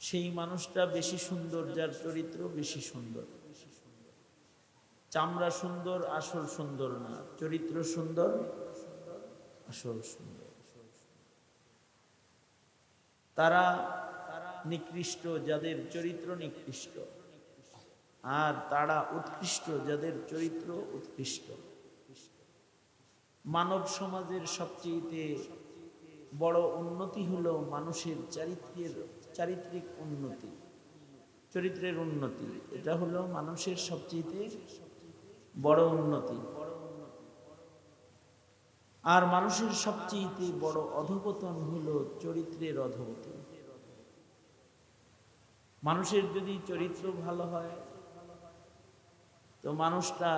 সেই মানুষটা বেশি সুন্দর যার চরিত্র বেশি সুন্দর। চামড়া সুন্দর আসল সুন্দর না, চরিত্র সুন্দর আসল সুন্দর। তারা নিকৃষ্ট যাদের চরিত্র নিকৃষ্ট, আর তারা উৎকৃষ্ট যাদের চরিত্র উৎকৃষ্ট। মানব সমাজের সবচেয়ে বড় উন্নতি হলো মানুষের চারিত্রিক উন্নতি, চরিত্রের উন্নতি। এটা হলো মানুষের সবচেয়ে বড় উন্নতি। আর মানুষের সবচেয়ে বড় অধঃপতন হলো চরিত্রের অধঃপতন। মানুষের যদি চরিত্র ভালো হয় তো মানুষটা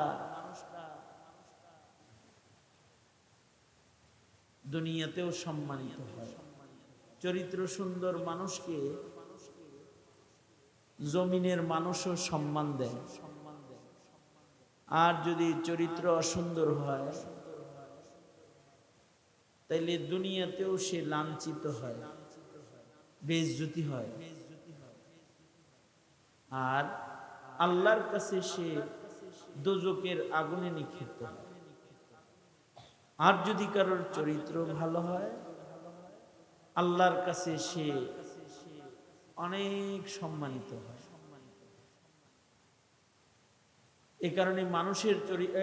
দুনিয়াতেও সম্মানিত হয়। চরিত্র সুন্দর মানুষকে জমিনের মানুষও সম্মান দেয়, আর যদি চরিত্র অসুন্দর হয় তাইলে দুনিয়াতেও সে লাঞ্ছিত হয়, বেইজ্জতি হয়, আর আল্লাহর কাছে সে দোজখের আগুনে নিক্ষিপ্ত হয়। আর যদি কারোর চরিত্র ভালো হয় আল্লাহর কাছে সে অনেক সম্মানিত হয়। এ কারণে মানুষের চরিত্র,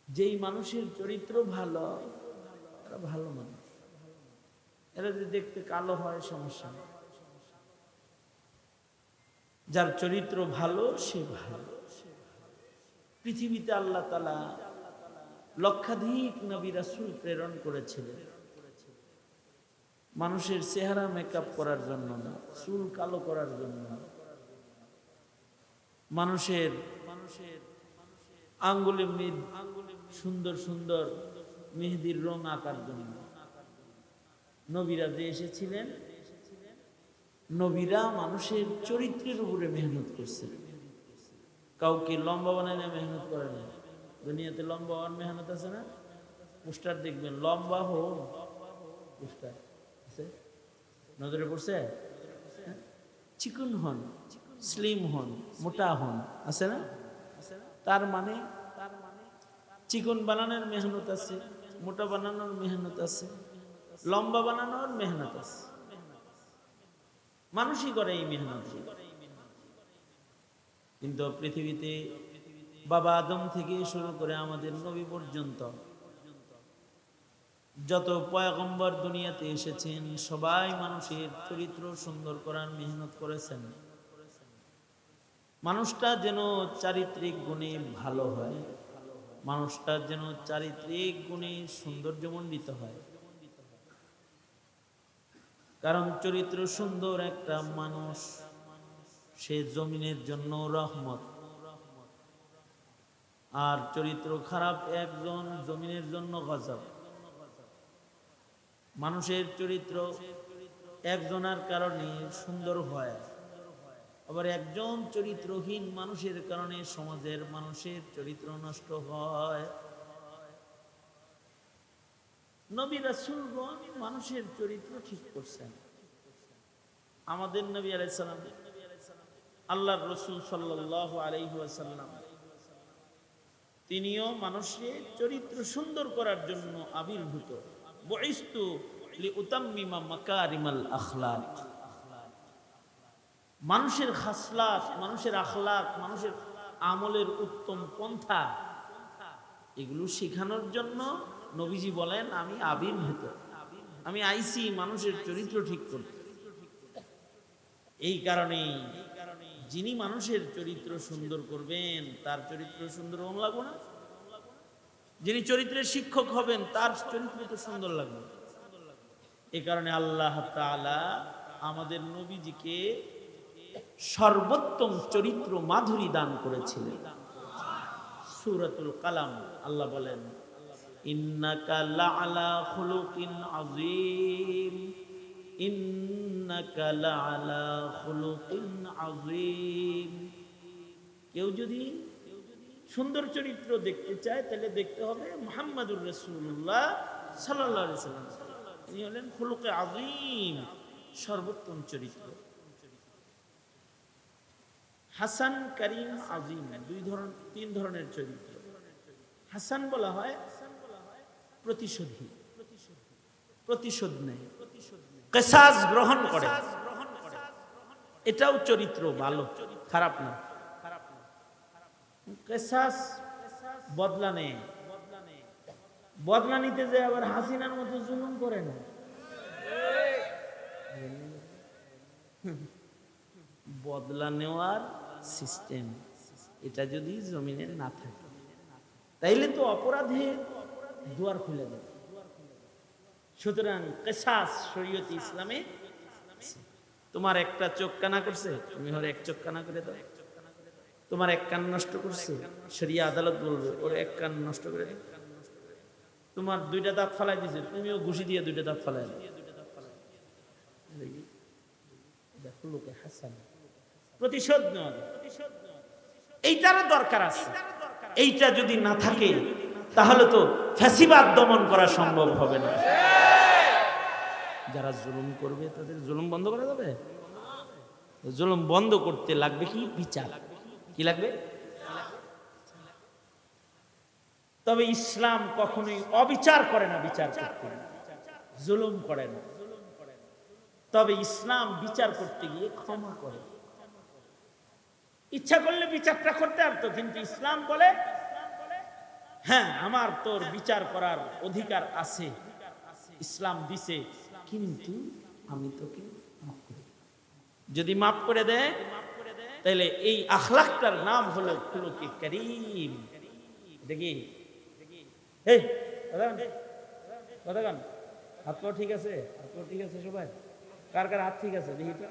যেই মানুষের চরিত্র ভালো এরা ভালো মানুষ। এরা যদি দেখতে কালো হয় সমস্যা নেই, যার চরিত্র ভালো সে ভালো। পৃথিবীতে আল্লাহ তাআলা লক্ষাধিক নবী রাসূল প্রেরণ করেছিলেন মানুষের চেহারা মেকআপ করার জন্য না, চুল কালো করার জন্য না, মানুষের আঙ্গুলে সুন্দর সুন্দর মেহেদির রং আঁকার জন্য। নবীরা যে এসেছিলেন, নবীরা মানুষের চরিত্রের উপরে মেহনত করছেন। কাউকে লম্বা বানানো মেহনত করে না। দুনিয়াতে লম্বা হওয়ার মেহনত আছে না? পোস্টার দেখবেন, লম্বা হো পোস্টার আছে, নজরে পড়ছে? চিকন হন, স্লিম হন, মোটা হন, আছে না? তার মানে চিকন বানানোর মেহনত আছে, মোটা বানানোর মেহনত আছে, লম্বা বানানোর মেহনত আছে। মানুষই করে এই মেহনত। কিন্তু পৃথিবীতে বাবা আদম থেকে শুরু করে আমাদের নবী পর্যন্ত যত পয়গম্বর দুনিয়াতে এসেছেন সবাই মানুষের চরিত্র সুন্দর করার মেহনত করেছেন। মানুষটা যেন চারিত্রিক গুণে ভালো হয়, মানুষটা যেন চারিত্রিক গুণে সৌন্দর্যমণ্ডিত হয়। কারণ চরিত্র সুন্দর একটা মানুষ সে জমিনের জন্য রহমত, আর চরিত্র খারাপ একজন জমিনের জন্য গজব। মানুষের চরিত্র একজনের কারণে সুন্দর হয়, আবার একজন চরিত্রহীন মানুষের কারণে সমাজের মানুষের চরিত্র নষ্ট হয়। নবী রাসূলগণ মানুষের চরিত্র ঠিক করছেন। আমাদের নবী আলাইহিস সালাম, আল্লাহর রাসূল সাল্লাল্লাহু আলাইহি ওয়াসাল্লাম, তিনিও মানুষের চরিত্র সুন্দর করার জন্য আবির্ভূত। বুইস্তু লিউতাম্মিমা মাকারিমাল আখলাক। মানুষের খাসলাত, মানুষের আখলাক, মানুষের আমলের উত্তম পন্থা এগুলো শেখানোর জন্য নবীজি বলেন আমি আবির্ভূত, আমি আইছি মানুষের চরিত্র ঠিক করতে। এই কারণেই যিনি মানুষের চরিত্র সুন্দর করবেন তার চরিত্র সুন্দর লাগবে না? যিনি চরিত্রের শিক্ষক হবেন তার চরিত্র তো সুন্দর লাগবে। এই কারণে আল্লাহ তাআলা আমাদের নবীজিকে সর্বোত্তম চরিত্র মাধুরী দান করেছিলেন। সূরাতুল কালাম আল্লাহ বলেন ইন্নাকা লাআলা খুলুকিন আযীম, ইন্নাকা লাআলা খুলুকিন আযীম। কেউ যদি সুন্দর চরিত্র দেখতে চায় তাহলে দেখতে হবে মুহাম্মাদুর রাসূলুল্লাহ সাল্লাল্লাহু আলাইহি ওয়াসাল্লাম। তিনি হলেন খুলুকে আযীম, সর্বোত্তম চরিত্র। হাসান, কারীম, আযীম তিন ধরনের চরিত্র। হাসান বলা হয় প্রতিশোধী, প্রতিশোধ নেয়, কিসাস গ্রহণ করে, এটাও চরিত্র ভালো, খারাপ না। কিসাস বদলা নেয়, বদলা নিতে যে আবার হাসিনার মতো জুলুম করে না। বদলা নেওয়ার সিস্টেম এটা যদি জমিনে না থাকে তাইলে তো অপরাধের দুয়ার খুলে যাবে। সুতরাং কিসাস শরীয়তে ইসলামে, তোমার একটা চোখ কানা করছে, তুমি ওর এক চোখ কানা করে দাও। তোমার এক কান নষ্ট করছে, শরিয়া আদালত বলবে ওর এক কান নষ্ট করে দাও। তোমার দুইটা দাঁত ফালাই দিছে, তুমিও ঘুষি দিয়ে দুইটা দাঁত ফালাই দাও। দেখো লোকে হাসান, প্রতিশোধ নেওয়া, এইটারও দরকার আছে। এইটা যদি না থাকে তাহলে তো ফ্যাসিবাদ দমন করা সম্ভব হবে না। যারা জুলুম করবে তাদের জুলুম বন্ধ করা যাবে? জুলুম বন্ধ করতে লাগবে কি? বিচার। কি লাগবে? তবে ইসলাম কখনোই অবিচার করে না, বিচার করতে জুলুম করে না। তবে ইসলাম বিচার করতে গিয়ে ক্ষমা করে। ইচ্ছা করলে বিচারটা করতে পারতো, কিন্তু ইসলাম বলে হ্যাঁ আমার তোর বিচার করার অধিকার আছে, ইসলাম দিছে, কিন্তু আমি তোকে মাফ করে। যদি মাফ করে দেয় তাহলে এই আখলাকটার নাম হলো খুলুকে কারীম। দেখি এই কথা গান, হাত পা ঠিক আছে? হাত পা ঠিক আছে সবাই? কার কার হাত ঠিক আছে দেখি তো?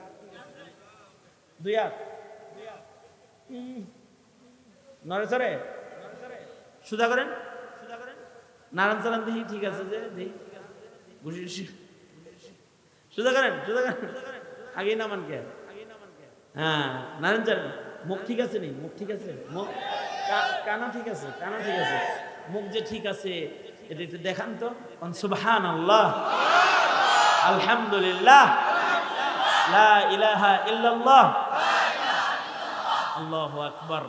দুই হাত নড়ে চড়ে সুদা করেন, নারায়ণ চালান দেখি ঠিক আছে যে দেখি, সুদা করেন, সুদা করেন, আগে নামান কে? হ্যাঁ নারায়ণ চালান। মুখ ঠিক আছে নি? মুখ ঠিক আছে? মুখ কানা ঠিক আছে? কানা ঠিক আছে? মুখ যে ঠিক আছে এটা একটু দেখান তো। সুবহানাল্লাহ, আলহামদুলিল্লাহ, লা ইলাহা ইল্লাল্লাহ, আল্লাহু আকবার।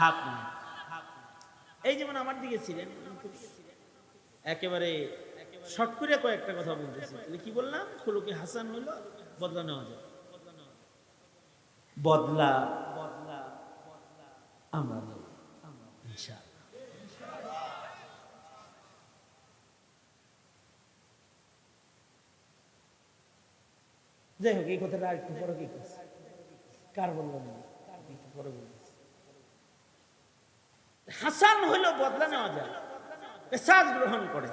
হাত না, এই যেমন আমার দিকে ছিলেন, একেবারে শর্ট করে কয়েকটা কথা বলতেছি। কি বললাম? খুলুকে হাসান হলো বদলা নেওয়া যায়। বদলা আমরা নেব ইনশাআল্লাহ। যাই হোক, এই কথাটা আরেকটু পরে কি করছে, কার বললাম একটু পরে বলছি। হাসান হইল বদলা নেওয়া যায়, কিসাস গ্রহণ করে।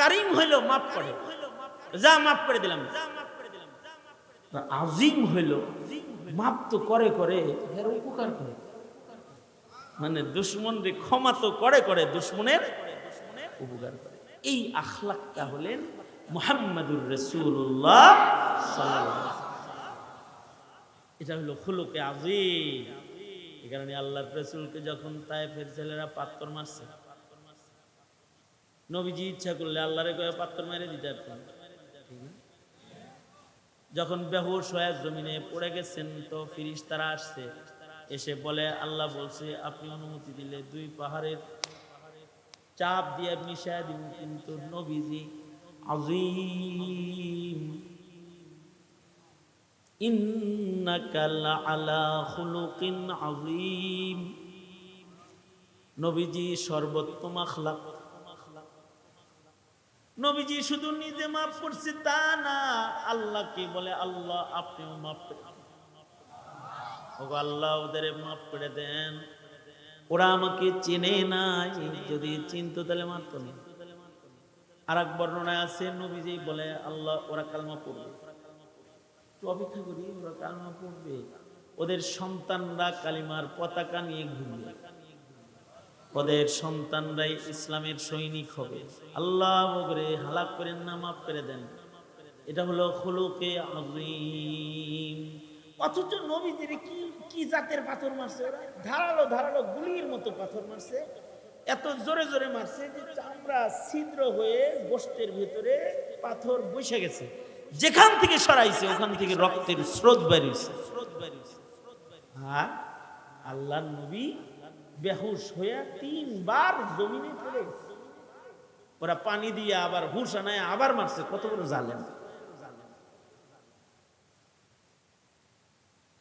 কারীম হইল মাফ করে, যা মাফ করে দিলাম। আযীম হইল মাফ তো করে করে এর উপকার করে, মানে দুশমনকে ক্ষমা তো করে করে দুশমনের উপকার করে। এই আখলাকটা হলেন মুহাম্মাদুর রাসূলুল্লাহ সাল্লাল্লাহু আলাইহি ওয়াসাল্লাম। এটা হলো খুলুকে আযীম। এই কারণে আল্লাহর রাসূলকে যখন তায়েফের ছেলেরা পাথর মারছে, নবীজি ইচ্ছা করলে আল্লাহরে কয়ে পাথর মেরে দিতে পারতেন। যখন বেহুশ হয়ে জমিনে পড়ে গেছেন তো ফেরেশতারা আসছে, এসে বলে আল্লাহ বলছে আপনি অনুমতি দিলে দুই পাহাড়ের চাপ দিয়ে মিশায় দিব, কিন্তু নবীজি আযীম ইন্নাকা লাআলা খুলুকিন আযীম, নবীজি সর্বোত্তম আখলাক। নবীজি শুধু নিজে মাফ করছে তা না, আল্লাহকে বলে আল্লাহ আপনিও মাফ করে দেন। ওগো আল্লাহ ওদের মাফ করে দেন, ওরা আমাকে চেনে নাই, যদি চিনতো তাহলে মারতো না। আর এক বর্ণনায় আছে নবীজি বলে আল্লাহ ওরা কালমা পড়বে, তো অপেক্ষা করি ওরা কালমা পড়বে, ওদের সন্তানরা কালিমার পতাকা নিয়ে ঘুরবে, ওদের সন্তানরাই ইসলামের সৈনিক হবে। আল্লাহ ওগরে হালাক করেন না, মাফ করে দেন। এটা হলো খুলুকে আযীম। অথচ নবীদের কি কি জাতের পাথর মারছে ওরা, ধারালো ধারালো গুলির মতো পাথর মারছে, এত জোরে জোরে মারছে যে চামড়া ছিদ্র হয়ে গোশতের ভিতরে পাথর বসে গেছে, যেখান থেকে সরাইছে ওখান থেকে রক্তের স্রোত বেরিয়েছে। আর আল্লাহর নবী বেহুশ হয়ে 3 বার জমিনে পড়ে গেছে। ওরা পানি দিয়ে আবার হুশ আনায় আবার মারছে, কত বড় জালেম।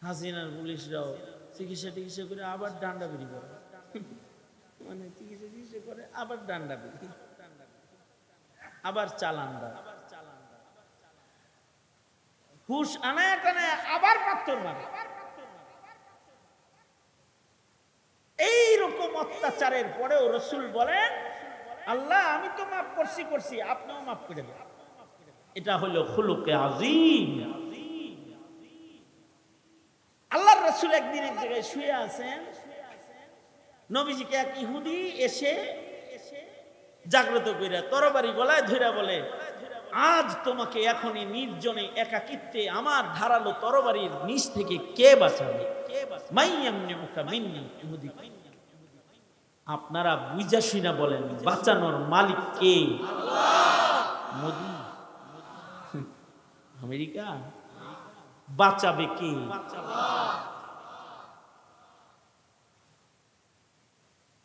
হাসিনার পুলিশরাও চিকিৎসা করে আবার ডান্ডা বেরি করে, মানে চিকিৎসা করে আবার ডান্ডা বেরি, আবার চালান দেয়, হুশ আনায় টানায় আবার পাথর মারে। এইরকম অত্যাচারের পরেও রাসূল বলেন, আল্লাহ আমি তো মাফ করছি, আপনিও মাফ করে দেন। এটা হলো খুলুকে আযীম। আল্লাহর রাসূল একদিন এক জায়গায় শুয়ে আছেন, নবীজিকে এক ইহুদি এসে জাগ্রত কইরা তরবারি গলায় ধইরা বলে, আজ তোমাকে এখনই নির্জনে একাকিত্বে আমার ধারালো তরবারির নিচ থেকে কে বাঁচাবে? মাইয়ামনিউকা মিন্নি। ইহুদি, আপনারা বুঝা শুনা বলেন, বাঁচানোর মালিক কে? মোদি, আমেরিকা? বাঁচাবে কে?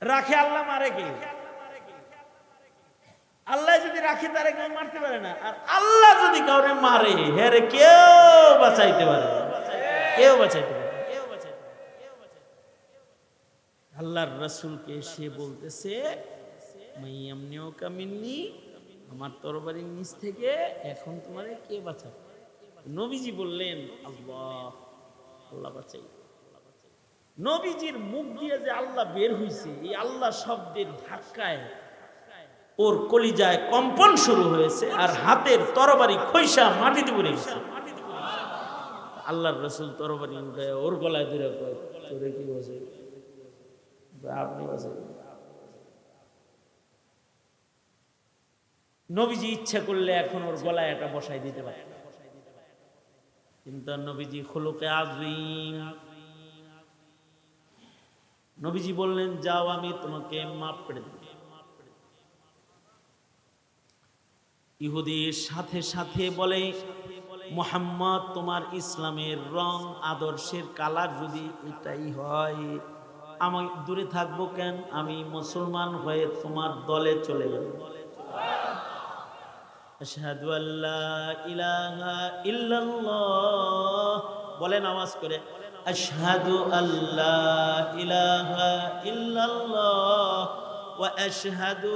রাখে আল্লাহ, মারে কে? আল্লাহ যদি রাখে তারে কেউ মারতে পারে না, আর আল্লাহ যদি কাউরে মারে হেরে কেউ বাঁচাইতে পারে, কেউ বাঁচাইতে পারে। আল্লাহর রাসূলকে সে বলতেছে, মাইয়ামনিউকা মিন্নি, আমার তরবারির নিচ থেকে এখন তোমারে কে বাঁচাবে? নবীজি বললেন, আল্লাহ, আল্লাহ বাঁচাই। নবীজির মুখ দিয়ে যে আল্লাহ বের হইছে, এই আল্লাহ শব্দের ধাক্কায় ওর কলিজায় কম্পন শুরু হয়েছে, আর হাতের তরবারি খইসা মাটিতে পড়ে গেছে। আল্লাহর রাসূল তরবারি উঠায় ওর গলায় ধরে কয়, তোরে কি বসে? আপনি বসে। নবীজি ইচ্ছা করলে এখন ওর গলায় এটা বসাই দিতে পারে, কিন্তু নবীজি খুলুকে আযীম। নবীজি বললেন, যাও আমি তোমাকে মাফ করে দেব। ইহুদির সাথে সাথে বলে, মুহাম্মদ, তোমার ইসলামের রং আদর্শের কালার যদি এটাই হয়, আমি দূরে থাকবো কেন? আমি মুসলমান হয়ে তোমার দলে চলে যাব। আশহাদু আল্লা ইলাহা ইল্লাল্লাহ, বলেন আওয়াজ করে, আশহাদু আল্লা ইলাহা ইল্লাল্লাহ ওয়া আশহাদু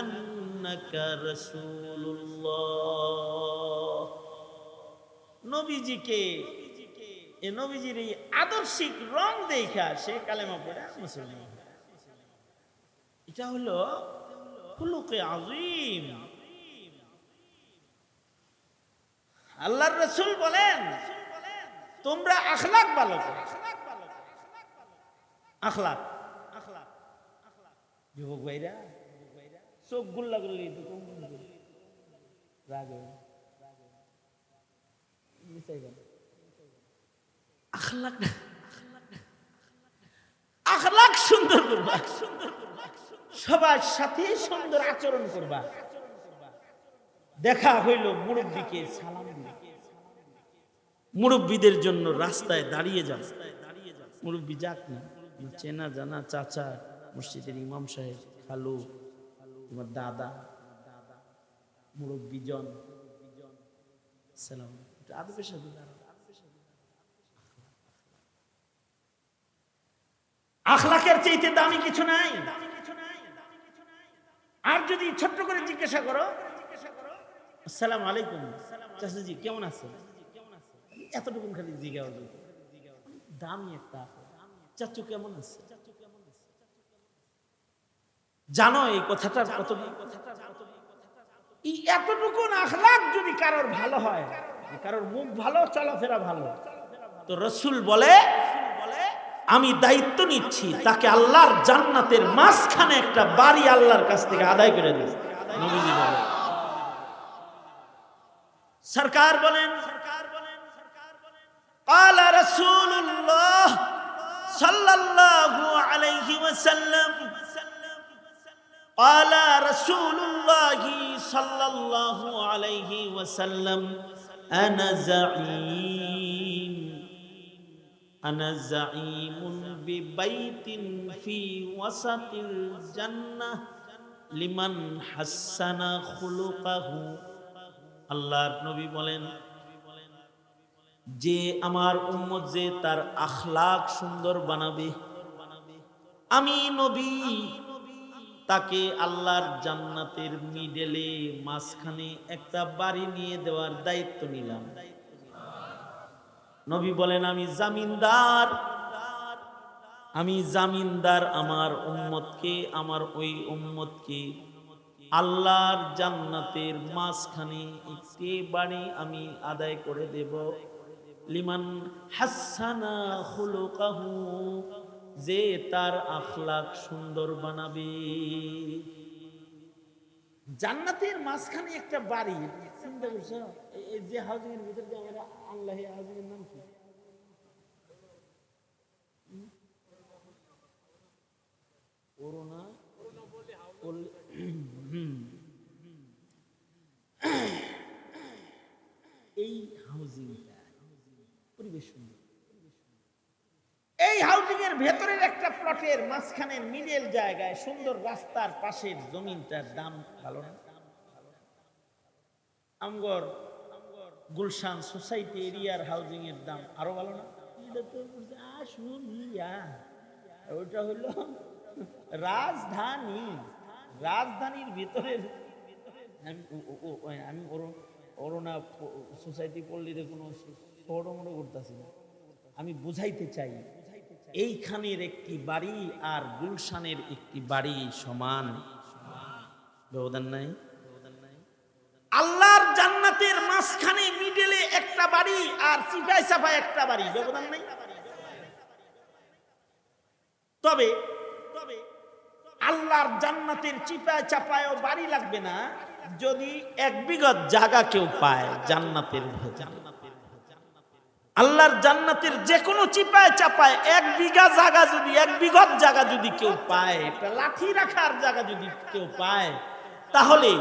আন্নাকা রাসূলুল্লাহ। নবীজিকে, এ নবীজির এই আদর্শিক রং দেখা সে কালেমা পড়ে মুসলমান। এটা হলো খুলুকে আযীম। আল্লাহর রাসূল বলেন, তোমরা আখলাক ভালো করো। আখলাক, যুবক ভাইরা চোখ গুল্লা গুল্লি রাগ আখলাক, আখলাক সুন্দর করবা, সবার সাথে সুন্দর আচরণ করবা। দেখা হইল মুরব্বীকে সালাম দিবা, মুরব্বীদের জন্য রাস্তায় দাঁড়িয়ে যান, মুরব্বী যাক না, চেনা জানা চাচা, মসজিদের ইমাম সাহেব, খালু, তোমার দাদা, মুরব্বী জন সালাম, আদবের সাথে দাঁড়াও। আখলাকের চাইতে দামি কিছু নাই। আর যদি ছোট্ট করে জিজ্ঞাসা করো, আসসালামু আলাইকুম চাচাজি, কেমন আছেন? এতটুকু খালি জিজ্ঞাসা, দামি একটা চাচু কেমন আছে? জানো এই কথাটার কত? এই এতটুকু আখলাক যদি কারোর ভালো হয়, কারোর মুখ ভালো, চলাফেরা ভালো, তো রাসূল বলে, আমি দায়িত্ব নিচ্ছি তাকে আল্লাহর জান্নাতের মাঝখানে একটা বাড়ি আল্লাহর কাছ থেকে আদায় করে দিই। নবীজি বলেন, সরকার বলেন, قال رسول الله صلى الله عليه وسلم قال رسول الله صلى الله عليه وسلم أنا زعيم ببيت في وسط الجنة লিমান হাসানা খুলুকাহু। আল্লাহর নবী বলেন, যে আমার উম্মত যে তার আখলাক সুন্দর বানাবে, আমি নবী তাকে আল্লাহর জান্নাতের মিডলে মাঝখানে একটা বাড়ি নিয়ে দেওয়ার দায়িত্ব নিলাম। নবী বলেন, আমি জামিনদার আমার ওই উম্মতকে আল্লাহর জান্নাতের মাঝখানে একটি বাড়ি আমি আদায় করে দেব। লিমান হাসানা খুলুকাহু, যে তার আখলাক সুন্দর বানাবে। জান্নাতের মাঝখানে একটা বাড়ি, চিন্তা করছো? এই যে হাউজিং এর ভিতরে যে আমরা আল্লাহ হাউজিং এর নাম কি? এই হাউজিংটা পরিবেশ সুন্দর। এই হাউজিং এর ভেতরের একটা প্লটের মাঝখানে মিডল জায়গায় সুন্দর রাস্তার পাশের জমিনটার দাম ভালো না? আমগর গুলশান সোসাইটি এরিয়ার হাউজিং এর দাম আরো ভালো না? ওইটা হলো রাজধানীর ভিতরের। আমি অরুণা সোসাইটি পল্লীতে কোনো শহরমোড় করতেছি না, আমি বুঝাইতে চাই এইখানের একটি বাড়ি আর গুলশানের একটি বাড়ি সমান, ব্যবধান নাই। আল্লাহর জান্নাতের মাঝখানে মিডলে একটা বাড়ি আর চিপায় চাপায় একটা বাড়ি, ব্যবধান নাই। তবে আল্লাহর জান্নাতের চিপায় চাপায়ও বাড়ি লাগবে না যদি 1 বিঘত জায়গা কেউ পায় জান্নাতের ভেতরে। আল্লাহর জান্নাতের যে কোনো চিপায় চাপায় 1 বিঘা জায়গা যদি 1 বিঘত জায়গা যদি কেউ পায়, একটা লাঠি রাখার জায়গা যদি কেউ পায়, তাহলে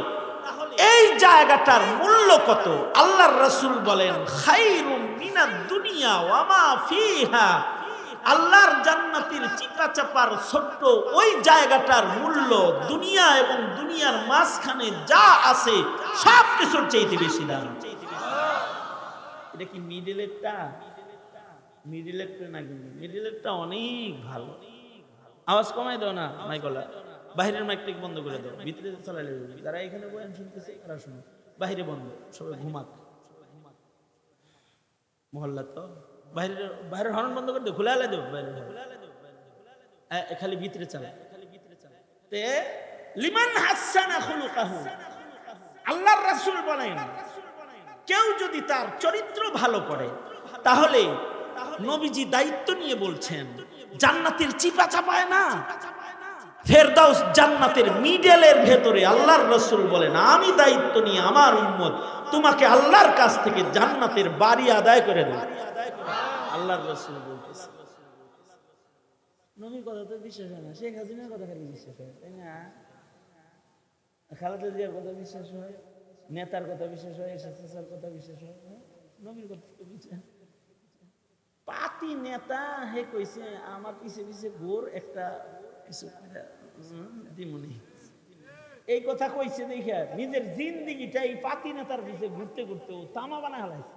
এই জায়গাটার মূল্য কত? আল্লাহর রাসূল বলেন, খায়রুম মিনাদ দুনিয়া ওয়া মা ফিহা। আল্লাহর জান্নাতের চিপা চাপার ছোট্ট ওই জায়গাটার মূল্য দুনিয়া এবং দুনিয়ার মাঝখানে যা আছে সব কিছুর চাইতে বেশি দাম। এটা কি মিডলেরটা না? কিন্তু মিডলেরটা অনেক ভালো। আওয়াজ কমাই দাও না মাইকলা, বাইরের মাইকটা বন্ধ করে দাও, ভিতরে চালালে যারা এখানে বয়ান শুনতেছে তারা শুনো, বাইরে বন্ধ, সবাই ঘুমাক। মহল্লা তো বাইরের হর্ন বন্ধ করে দাও, খুলে আলাই দাও, বাইরের খালি ভিতরে চালা। লিমান হাসানা খুলুকাহু, আল্লাহর রাসূল বলেন, কেউ যদি তার চরিত্র ভালো করে তাহলে নবীজি দায়িত্ব নিয়ে বলছেন, জান্নাতের চিপা চাপায় না, ফেরদাউস জান্নাতের মিডলের ভেতরে আল্লাহর রাসূল বলেন, আমি দায়িত্ব নিয়ে আমার উম্মত তোমাকে আল্লাহর কাছ থেকে জান্নাতের বাড়ি আদায় করে দেব। আল্লাহর রাসূল বলতেছে। নবীর কথা তো বিশ্বাস হয় না, শেখ হাসিনার কথা খালি বিশ্বাস হয়, তাই না? খালেদা জিয়ার কথা বিশ্বাস হয়, নেতার কথা বিশ্বাস হয়, এসএসএসের কথা বিশ্বাস হয়, নবীর কথা তো বিশ্বাস। পাতি নেতা হে কইছে আমার পিছে পিছে ঘোর একটা কিছু দিমুনি, এই কথা কইছে দেখা নিজের জিন্দেগিটা এই পাতি নেতার পিছে ঘুরতে ঘুরতে তামা বানা হালাইছে।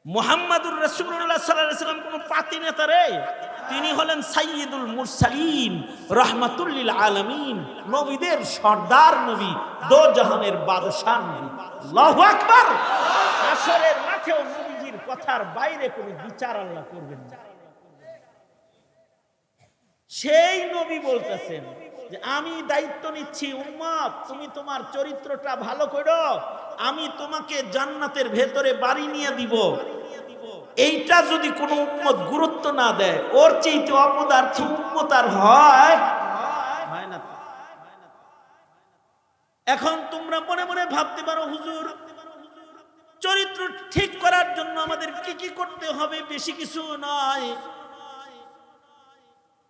মুহাম্মাদুর রাসূলুল্লাহ সাল্লাল্লাহু আলাইহি ওয়াসাল্লাম কোন পাতি নেতা রে? তিনি হলেন সাইয়্যিদুল মুরসালিন, রাহমাতুল লিল আলামিন, নবীদের সর্দার নবী, দো জাহানের বাদশা নবী। আল্লাহু আকবার। হাশরের মাঠেও নবীজির কথার বাইরে কোনো বিচার আল্লাহ করবেন না। সেই নবী বলতেছেন যে আমি দায়িত্ব নিচ্ছি, উম্মত তুমি তোমার চরিত্রটা ভালো করো, আমি তোমাকে জান্নাতের ভেতরে বাড়ি নিয়ে দিব। এইটা যদি কোনো উম্মত গুরুত্ব না দেয়, ওর চেয়ে অপদার্থ উম্মত আর হয় না। এখন তোমরা মনে মনে ভাবতে পারো, হুজুর চরিত্র ঠিক করার জন্য আমাদের কি কি করতে হবে? বেশি কিছু নয়।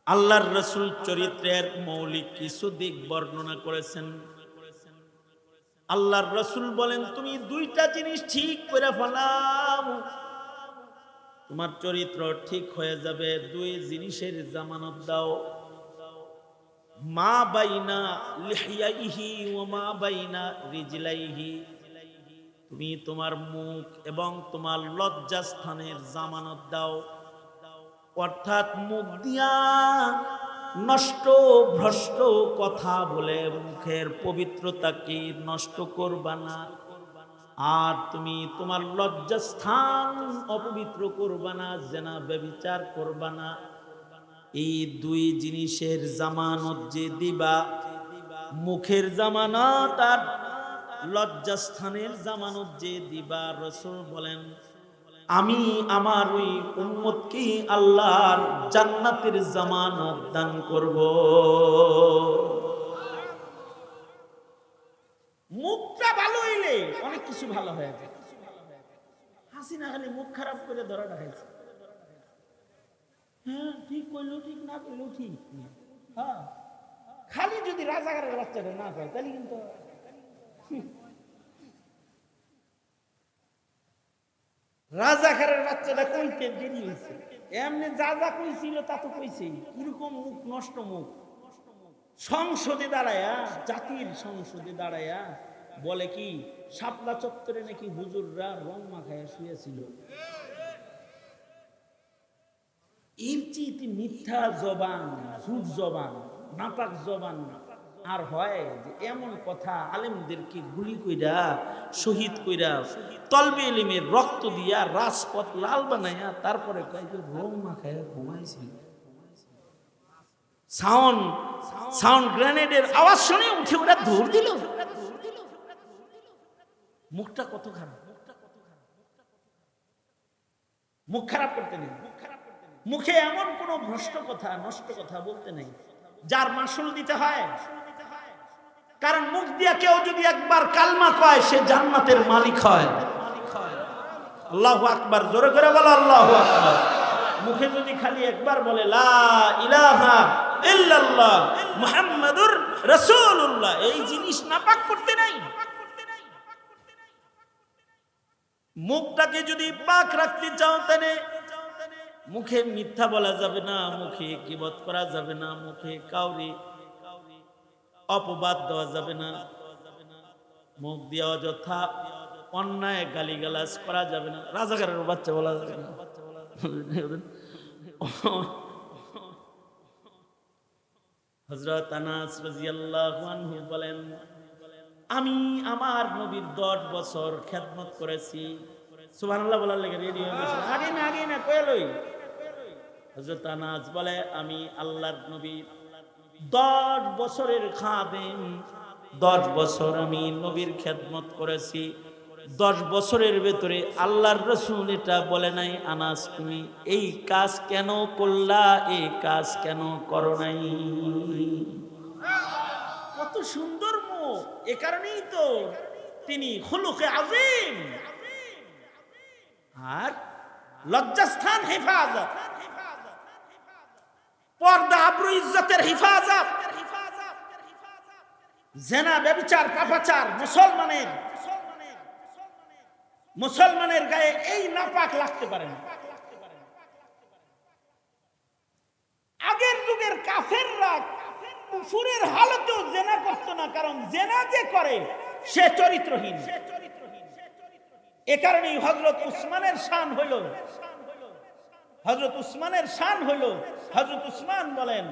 আল্লাহর রাসূল চরিত্রের মৌলিক কিছু দিক বর্ণনা করেছেন। আল্লাহর রাসূল বলেন, তুমি দুইটা জিনিস ঠিক করে ফেলাও, তোমার চরিত্র ঠিক হয়ে যাবে। দুই জিনিসের জামানত দাও। মা বাইনা লিহিয়াইহি ওয়া মা বাইনা রিজলাইহি, তুমি তোমার মুখ এবং তোমার লজ্জাস্থানের জামানত দাও। অর্থাৎ মুখ দিয়া নষ্ট ভ্রষ্ট কথা বলে মুখের পবিত্রতাকে নষ্ট করবা না। আর তুমি তোমার লজ্জাস্থান অপবিত্র করবা না, জেনা ব্যভিচার করবা না। এই দুই জিনিসের জামানত যে দিবা, মুখের জামানত আর লজ্জাস্থানের জামানত যে দিবা, রাসূল বলেন আমি আমার ওই উম্মতকে আল্লাহর জান্নাতের জামানত দান করব। মুখটা ভালো হইলে অনেক কিছু ভালো হয়ে যায়। হাসিনা খালি মুখ খারাপ করে ধরা রাখছে, হ্যাঁ ঠিক কইলো ঠিক, না কইলো ঠিক। হ্যাঁ, খালি যদি রাজাকারের বাচ্চাটা না কয় তাহলে কিন্তু রাজাকারের বাচ্চাটা কইতে দেরি হয়েছে। এমনি যা যা কইছিল তা তো কইছে। কিরকম মুখ নষ্ট মুখ। সংসদে দাঁড়ায়া, জাতির সংসদে দাঁড়ায়া বলে কি শাপলা চত্বরে নাকি হুজুররা রং মাখায়া শুয়েছিল। এর চেয়ে মিথ্যা জবান, ঝুট জবান, নাপাক জবান আর হয় যে এমন কথা আলেমদেরকে গুলি কইরা, শহীদ কইরা, তলবে ইলমের রক্ত দিয়া রাজপথ লাল বানাইয়া তারপরে কয়েক রং মাখায়া ঘুমাইছিল। সাউন্ড গ্রেনেডের আওয়াজ শুনে উঠে ওরা দৌড় দিল। মুখটা কত খারাপ। মুখ খারাপ করতে নেই। মুখে এমন কোন ভ্রষ্ট কথা, নষ্ট কথা বলতে নেই যার মাসুল দিতে হয়। কারণ মুখ দিয়া কেউ যদি একবার কালমা কয় সে জান্নাতের মালিক হয়। আল্লাহু আকবার, জোরে করে বলো আল্লাহু আকবার। মুখে যদি খালি একবার বলে লা ইলাহা ইল্লাল্লাহ মুহাম্মাদুর রাসূলুল্লাহ, এই জিনিস নাপাক করতে নাই। মুখটাকে যদি পাক রাখতে চাও তাহলে মুখে মিথ্যা বলা যাবে না, মুখে গীবত করা যাবে না, মুখে কাউরি অপবাদ দেওয়া যাবে না, মুখ দিয়ে অযথা অন্যায় গালিগালাজ করা যাবে না, রাজাকারের বাচ্চা বলা যাবে না। হযরত আনাস রাদিয়াল্লাহু আনহু বলেন, আমি আমার নবীর 10 বছর খেদমত করেছি। সুবহানাল্লাহ বলার লাগে রেডি হয়ে গেছে। আগে না কইলই। হযরত আনাস বলে আমি আল্লাহর নবী 10 বছরের খাদেম, 10 বছর আমি নবীর খেদমত করেছি। 10 বছরের ভেতরে আল্লাহর রাসূল এটা বলে নাই আনাস তুমি এই কাজ কেন করলা, এই কাজ কেন করো নাই। কত সুন্দর মুখ। এ কারণেই তো তিনি খুলুকে আযীম আর লজ্জাস্থান হেফাজত, পর্দা আবরু ইজ্জতের হেফাজত, জিনা ব্যভিচার পাপাচার মুসলমানের গায়ে এই নাপাক লাগতে পারে না। আগের যুগের কাফেররা কুফরের হালতেও জিনা করত না, কারণ জিনা যে করে সে চরিত্রহীন। এ কারণেই হযরত উসমানের শান হইল, হযরত উসমানের শান হইল, হযরত উসমান বলেন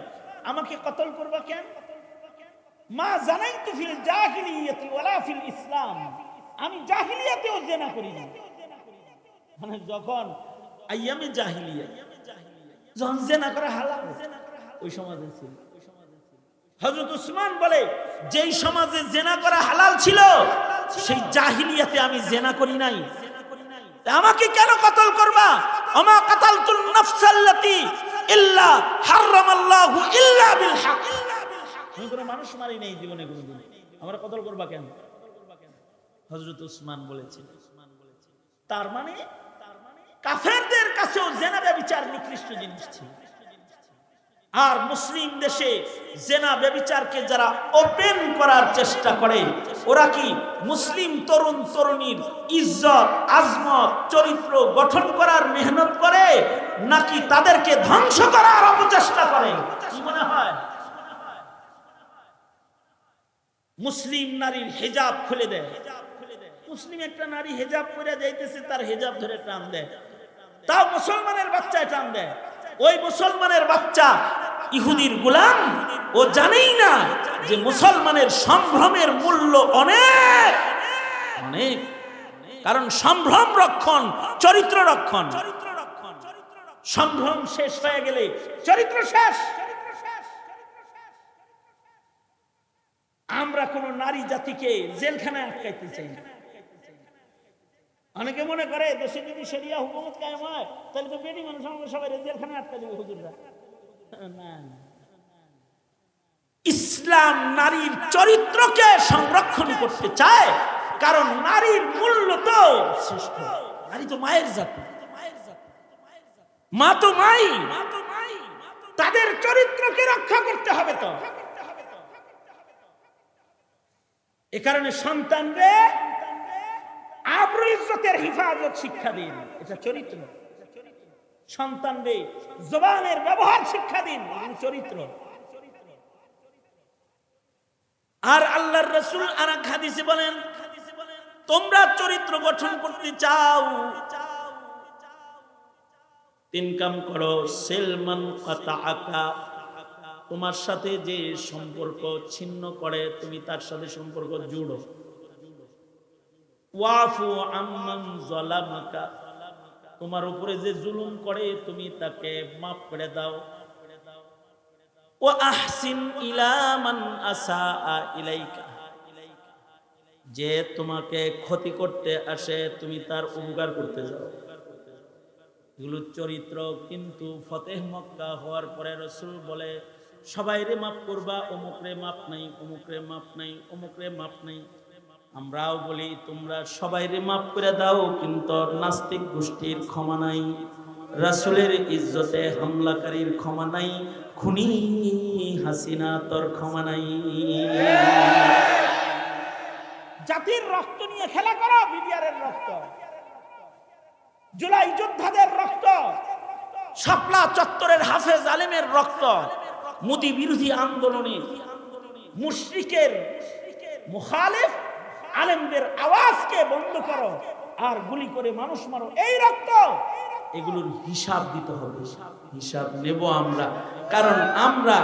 আমাকে কতল করবা কেন? মা জানাইতু ফিল জাহিলিয়াতি ওয়ালা ফিল ইসলাম, আমি জাহিলিয়াতেও জিনা করি না। মানে যখন আইয়ামে জাহিলিয়া, যখন জিনা করা হালাল ওই সমাজে ছিল। হযরত উসমান বলে যেই সমাজে জিনা করা হালাল ছিল সেই জাহিলিয়াতে আমি জিনা করি নাই, আমাকে কেন কতল করবা? ওমা কাতালতুন নাফসাল্লাতী ইল্লা হারামাল্লাহু ইল্লা বিল হক, আমি কোনো মানুষ মারি নাই জীবনে কোনোদিন, আমরা কতল করবা কেন? হযরত উসমান বলেছেন তার মানে কাফেরদের কাছেও জেনা ব্যভিচার নিকৃষ্ট জিনিস ছিল। আর মুসলিম দেশে জেনা ব্যভিচারকে যারা ওপেন করার চেষ্টা করে, ওরা কি মুসলিম তরুণ তরুণীর ইজ্জত আজমত চরিত্র গঠন করার মেহনত করে, নাকি তাদেরকে ধ্বংস করার অপচেষ্টা করে? কি মনে হয়? মুসলিম নারীর হেজাব খুলে দেয়। মুসলিম একটা নারী হেজাব পরে যাইতেছে, তার হেজাব ধরে টান দেয়, তাও মুসলমানের বাচ্চায় টান দেয়। ওই মুসলমানের বাচ্চা ইহুদির গোলাম, ও জানেই না যে মুসলমানের সম্ভ্রমের মূল্য অনেক অনেক। কারণ সম্ভ্রম রক্ষণ চরিত্র রক্ষণ। সম্ভ্রম শেষ হয়ে গেলে চরিত্র শেষ। আমরা কোন নারী জাতিকে জেলখানায় আটকাইতে চাই না। অনেকে মনে করে দেশে যদি শরিয়া হুকুমত কায়েম হয় তাহলে তো বেটি মানুষ আমাকে সবাই জেলখানায় আটকা দেবে হুজুররা। না, ইসলাম নারীর চরিত্রকে সংরক্ষণ করতে চায়, কারণ নারীর মূল্য তো শ্রেষ্ঠ। নারী তো মায়ের জাতি, মা তো মাই, তাদের চরিত্রকে রক্ষা করতে হবে। তো এ কারণে সন্তানরে আবরু ইজ্জতের হিফাজত শিক্ষা দিন, এটা চরিত্র। সন্তানরে জবানের ব্যবহার শিক্ষা দিন, চরিত্র। আর আল্লাহর রাসূল আরেক হাদিসে বলেন, তোমরা চরিত্র গঠন করতে চাও, তিন কাম করো। সেলমান কাতাআকা, তোমার সাথে যে সম্পর্ক ছিন্ন করে তুমি তার সাথে সম্পর্ক জুড়ো। ওয়াফু আম্মান যালামাকা, তোমার উপরে যে জুলুম করে তুমি তাকে মাফ করে দাও। ওয়া আহসিন ইলা মান আসাআ ইলাইকা, যে তোমাকে ক্ষতি করতে আসে তুমি তার উপকার করতে যাও। এগুলো চরিত্র। কিন্তু ফতেহ মক্কা হওয়ার পরে রাসূল বলে, সবাইরে মাফ করবা, অমুকরে মাফ নাই, অমুকরে মাফ নাই, অমুকরে মাফ নাই। আমরাও বলি তোমরা সবাইরে মাফ করে দাও, কিন্তু নাস্তিক গোষ্ঠীর ক্ষমা নাই, রাসূলের ইজ্জতে হামলাকারীর ক্ষমা নাই, খুনি হাসিনা তোর ক্ষমা নাই। জাতির রক্ত নিয়ে খেলা করো, বিডিআরের রক্ত, জুলাই যোদ্ধাদের রক্ত, শাপলা চত্বরের হাফেজ আলেমের রক্ত, মোদি বিরোধী আন্দোলনে মুশরিকের মুখালিফ আলেমদের আওয়াজকে বন্ধ করো আর গুলি করে মানুষ মারো, এই রক্ত, এগুলোর হিসাব দিতে হবে। হিসাব নেব আমরা, কারণ আমরা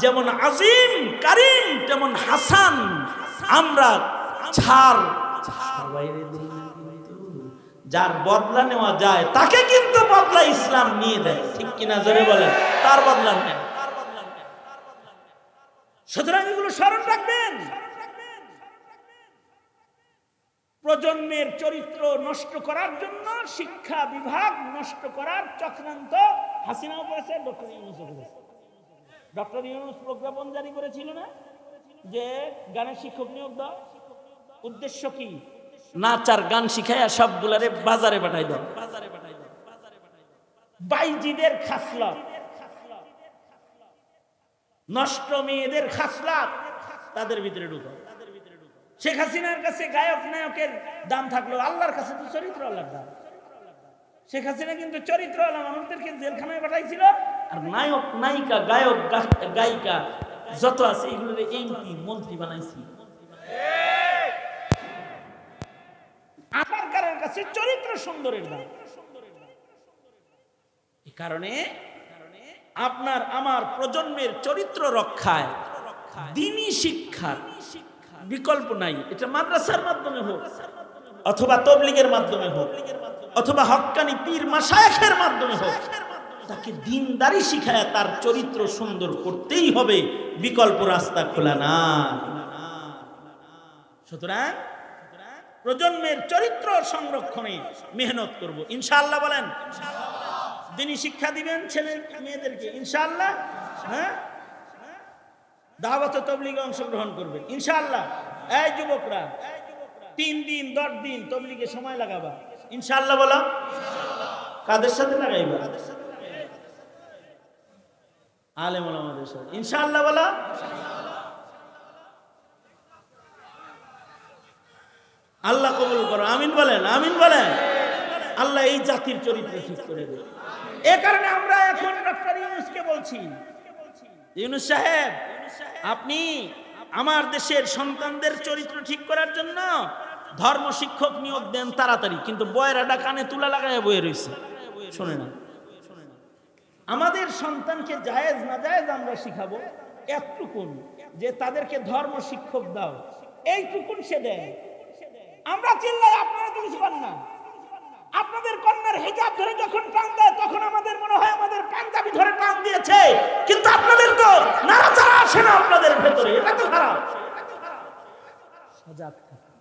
যেমন আজিম কারিম তেমন হাসান। আমরা ছাড় সবাইরে দেই না, কিন্তু যার বদলা নেওয়া যায় তাকে কিন্তু বদলা ইসলাম নিয়ে দেয়। ঠিক কিনা জোরে বলেন? তার বদলা নেয়। সুতরাং এগুলো স্মরণ রাখবেন। প্রজন্মের চরিত্র নষ্ট করার জন্য শিক্ষা বিভাগ নষ্ট করার চক্রান্ত হাসিনাও করেছে, ডক্টর ইউনূসও করেছে। ডক্টর ইউনূস প্রজ্ঞাপন জারি করেছিল না যে গানের শিক্ষক নিয়োগ দাও। উদ্দেশ্য কি? নাচ আর গান শিখাইয়া সবগুলারে বাজারে পাঠাই দাও। বাইজিদের খাসলত, নষ্ট মেয়েদের খাসলত তাদের ভিতরে ঢুকাও। শেখ হাসিনার কাছে গায়ক নায়কের দাম থাকলো, আল্লাহর কাছে তো চরিত্র আল্লাহর দাম। শেখ হাসিনা কিন্তু চরিত্র আল্লাহ মানুষদেরকে জেলখানায় পাঠাইছিল, আর নায়ক নায়িকা গায়ক গায়িকা যত আছে এগুলোর এমপি মন্ত্রী বানাইছি। সরকারের কাছে চরিত্র সুন্দরের দাম। এই কারণে আপনার আমার প্রজন্মের চরিত্র রক্ষায় দ্বীনি শিক্ষার বিকল্প নাই। এটা মাদ্রাসার মাধ্যমে হোক, অথবা তাবলীগের মাধ্যমে হোক, অথবা হক্কানি পীর মাশায়েখের মাধ্যমে হোক, তাকে দ্বীনদারি শিখায় তার চরিত্র সুন্দর করতেই হবে, বিকল্প রাস্তা খোলা না। সুতরাং প্রজন্মের চরিত্র সংরক্ষণে মেহনত করব ইনশাআল্লাহ। বলেন দ্বীনি শিক্ষা দিবেন ছেলে মেয়েদেরকে ইনশাআল্লাহ। হ্যাঁ, দাওয়াত ও তাবলীগে অংশগ্রহণ করবেন ইনশাআল্লাহ। এই যুবকরা 3 দিন 10 দিন তাবলীগে সময় লাগাবা ইনশাআল্লাহ বলো। কাদের সাথে লাগাইবা? আলেম ওলামাদের সাথে। ইনশাআল্লাহ বলো। আল্লাহ কবুল করো, আমিন বলেন, আমিন বলেন। আল্লাহ এই জাতির চরিত্র ঠিক করে দেবে। এ কারণে আমরা এখন ডক্টর ইউনূসকে বলছি, ইউনূস সাহেব, আপনি আমার দেশের সন্তানদের চরিত্র ঠিক করার জন্য ধর্ম শিক্ষক নিয়োগ দেন তাড়াতাড়ি, কিন্তু বয়রাটা কানে তুলা লাগায় বয়ে রয়েছে, শোনে না। আমাদের সন্তানকে জায়েজ না জায়েজ আমরা শিখাবো, একটুকুন যে তাদেরকে ধর্ম শিক্ষক দাও, এইটুকুন সে দেয়। আমরা চিল্লাই, আপনারা তো কিছু পান না। আপনাদের কন্যার হিজাব ধরে যখন টান দেয় তখন আমাদের মনে হয় আমাদের পাঞ্জাবি ধরে টান দিয়েছে, কিন্তু আপনাদের তো নাড়াচাড়া আসে না আপনাদের ভেতরে, এটা তো খারাপ। সজাগ থাকা,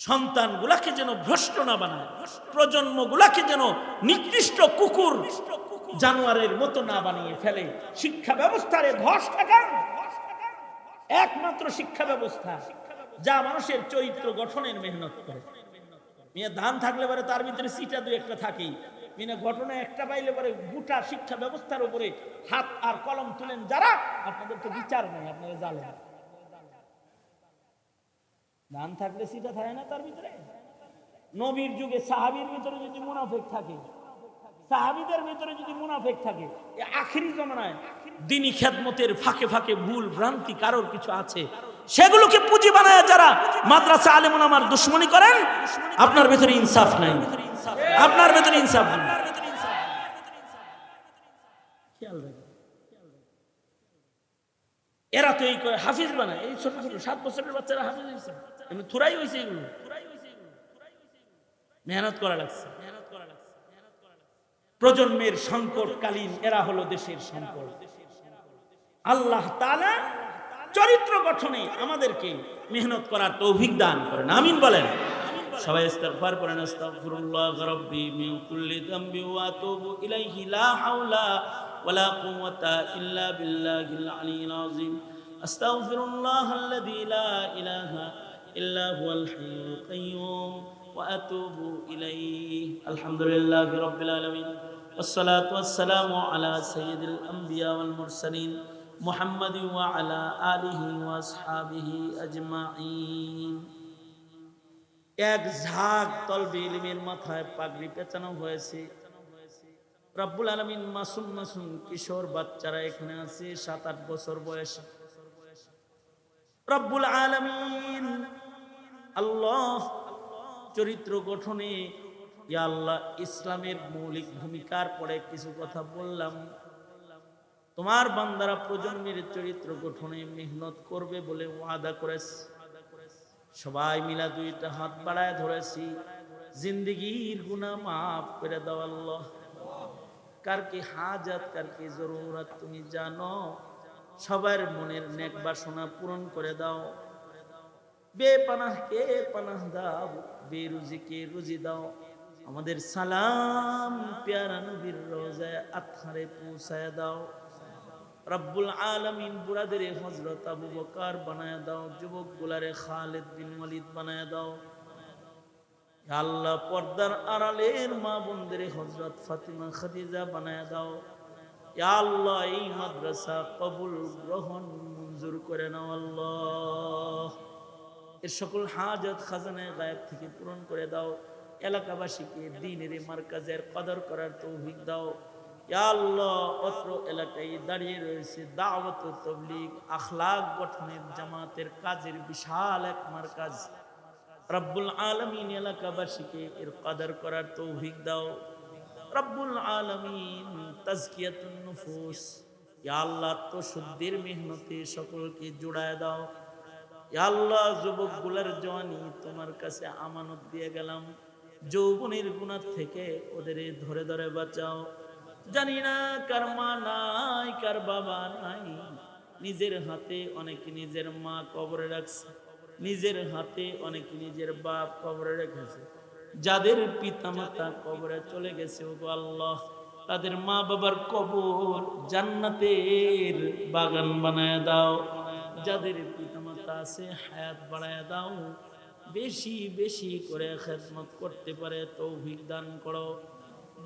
সন্তানগুলাকে যেন ভ্রষ্ট না বানায়, প্রজন্মগুলাকে যেন নিকৃষ্ট কুকুর জানোয়ারের মতো না বানিয়ে ফেলে। শিক্ষা ব্যবস্থারে ধস ঠেকান। একমাত্র শিক্ষা ব্যবস্থা যা মানুষের চরিত্র গঠনের মেহনত করে। মেয়ে ধান থাকলে পরে তার ভিতরে সিটা দুই একটা থাকেই, মেয়ে ঘটনা একটা পাইলে পরে গোটা শিক্ষা ব্যবস্থার উপরে হাত আর কলম তুলেন যারা, আপনাদের তো বিচার নেই, আপনারা জানেন। ধান থাকলে সিটা থাকে না তার ভিতরে। নবীর যুগে সাহাবীর ভিতরে যদি মুনাফিক থাকে, সাহাবীদের ভিতরে যদি মুনাফিক থাকে, আখিরি জমানায় দ্বীনি খেদমতের ফাঁকে ফাঁকে ভুল ভ্রান্তি কারোর কিছু আছে, সেগুলোকে পুঁজি বানায় যারা মাদ্রাসা আলেম ওলামার দুশমনি করেন, আপনার ভিতরে ইনসাফ নাই, আপনার ভিতরে ইনসাফ নাই। খেয়াল রাখবেন, এরা তো এই হাফিজ বানায়, এই ছোট ছোট 7 বছরের বাচ্চারা হাফিজ হয়েছে, এমনি থুরাই হয়েছে। এগুলো মেহনত করা লাগছে। প্রজন্মের সংকটকালীন এরা হলো দেশের সম্পদ। আল্লাহ তাআলা চরিত্র গঠনে আমাদেরকে মেহনত করার তৌফিক দান করেন, আমিন বলেন। সবাই ইস্তিগফার করেন, আস্তাগফিরুল্লাহ রাব্বি মিন কুল্লি যামবি ওয়া আতুবু ইলাইহি, লা হাওলা ওয়ালা কুওয়াতা ইল্লা বিল্লাহিল আলিয়্যিল আযীম। আস্তাগফিরুল্লাহাল্লাযী লা ইলাহা ইল্লা হুয়াল হাইয়ুল কাইয়্যুম ওয়া আতুবু ইলাইহি। আলহামদুলিল্লাহি রাব্বিল আলামিন, ওয়াসসালাতু ওয়াসসালামু আলা সাইয়্যিদিল আম্বিয়া ওয়াল মুরসালিন মুহাম্মাদি ওয়া আলা আলিহি ওয়া আসহাবিহি আজমাইন। এক ঝাঁক তলবে ইলমের মাথায় পাগড়ি পেঁচানো হয়েছে। রব্বুল আলামিন মাসুম মাসুম কিশোর বাচ্চারা এখানে আছে, 7-8 বছর বয়সে। রব্বুল আলামিন আল্লাহ চরিত্র গঠনে, ইয়া আল্লাহ, ইসলামের মৌলিক ভূমিকার পরে কিছু কথা বললাম। তোমার বান্দারা প্রজন্মের চরিত্র গঠনে মেহনত করবে বলে ওয়াদা করেছে। সবাই মিলা 2টা হাত বাড়ায় ধরেছি, জিন্দেগীর গুনাহ মাফ করে দাও আল্লাহ। কার কি হাজাত, কার কি জরুরত তুমি জানো। সবার মনের নেক বাসনা পূরণ করে দাও। বেপানাহকে পানাহ দাও, বেরুজিকে রুজি দাও। আমাদের সালাম প্যারা নবীর রওজায় আতহারে পৌঁছায় দাও। রব্বুল আলামিন বুড়াদের হযরত আবু বকর বানায় দাও, যুবক গুলারে খালিদ বিন ওয়ালিদ বানায় দাও। ইয়া আল্লাহ, পর্দার আড়ালের মা বোনদের হযরত ফাতিমা খাদিজা বানায় দাও। ইয়া আল্লাহ, এই মাদ্রাসা কবুল গ্রহণ মঞ্জুর করে নাও আল্লাহ। এর সকল হাজত খাজানায়ে গায়েব থেকে পূরণ করে দাও। এলাকাবাসীকে দ্বীনের মার্কাজের কদর করার তৌফিক দাও। ইয়া আল্লাহ, অত্র এলাকায় দাঁড়িয়ে রয়েছে দাওয়াত ও তাবলীগ আখলাক গঠনের জামাতের কাজের বিশাল এক মার্কাজ। রব্বুল আলামিন এলাকাবাসীকে এর কদর করার তৌফিক দাও। রব্বুল আলামিন তাজকিয়াতুন নুফুস, ইয়া আল্লাহ, তো শুদ্ধির মেহনতে সকলকে জুড়ায় দাও। ইয়া আল্লাহ, যুবকগুলার জওয়ানি তোমার কাছে আমানত দিয়ে গেলাম। যৌবনের গুনাহ থেকে ওদের ধরে ধরে বাঁচাও। জানি না কার মা নাই, কার বাবা নাই। নিজের হাতে অনেকে নিজের মা কবরে রাখছে, নিজের হাতে অনেকে নিজের বাপ কবরে রেখেছে। যাদের পিতা মাতা কবরে চলে গেছে, ওগো আল্লাহ, তাদের মা বাবার কবর জান্নাতের বাগান বানায় দাও। যাদের পিতা মাতা আছে হায়াত বাড়ায় দাও। বেশি বেশি করে খেদমত করতে পারে তৌফিক দান করো।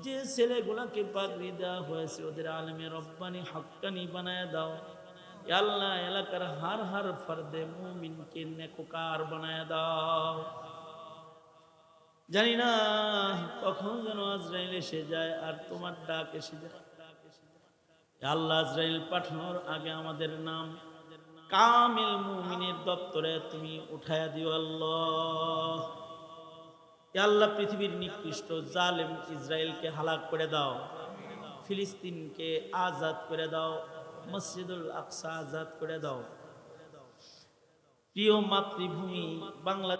যে ছেলেগুলাকে পাগড়ি দেওয়া হয়েছে ওদের আলেমে রব্বানি হাক্কানি বানায় দাও। ইয়া আল্লাহ এলাকার হার হার ফর্দে মুমিনকে নেককার বানায় দাও। জানি না কখন যেন আজরাইল এসে যায় আর তোমার ডাক এসে যায়। ইয়া আল্লাহ আজরাইল পাঠানোর আগে আমাদের নাম কামিল মুমিনের দপ্তরে তুমি উঠায়া দিও আল্লাহ। ইয়া আল্লাহ পৃথিবীর নিকৃষ্ট জালেম ইসরায়েলকে হালাক করে দাও, ফিলিস্তিনকে আজাদ করে দাও, মসজিদুল আকসা আজাদ করে দাও। প্রিয় মাতৃভূমি বাংলাদেশ